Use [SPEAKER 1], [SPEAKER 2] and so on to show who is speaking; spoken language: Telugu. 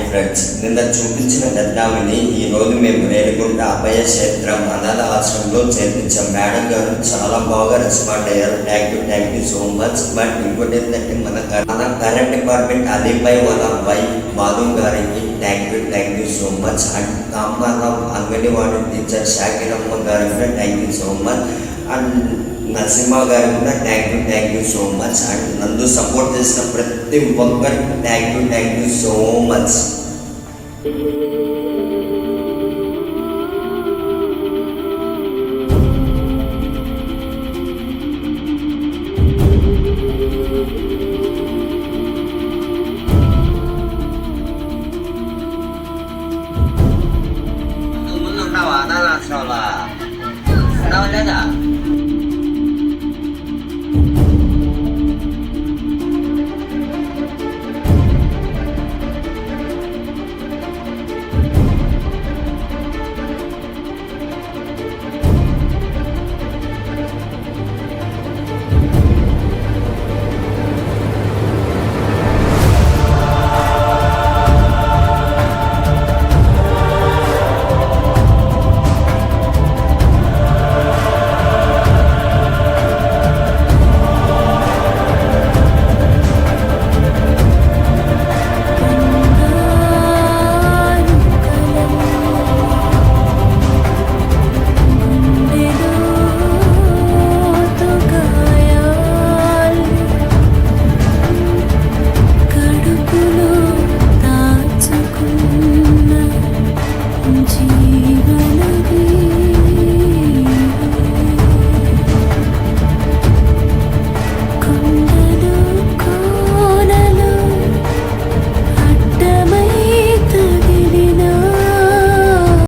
[SPEAKER 1] ఫ్రెండ్స్, నిన్న చూపించిన గద్దామిని ఈరోజు మేము రేణిగుంట అభయ క్షేత్రం అనాథ ఆశ్రమంలో చేర్పించాం. మేడం గారు చాలా బాగా రెస్పాండ్ అయ్యారు. Thank you so much. But ఇంకోటి ఏంటంటే మన కరెంట్ డిపార్ట్మెంట్ అలీబాయ్ వాళ్ళ వైఫ్ మాధు గారికి thank you so much. And మన అంగన్వాడీ టీచర్ షాకిరమ్మ గారికి కూడా thank you so much. And Narasimha గారికి కూడా thank you so much. And నందు సపోర్ట్ చేసిన ప్రతి ఒక్కరికి థ్యాంక్ యూ సో మచ్. ముందు ఉన్నావా అనాథాశ్రమంలో? ఉన్నావా లేదా?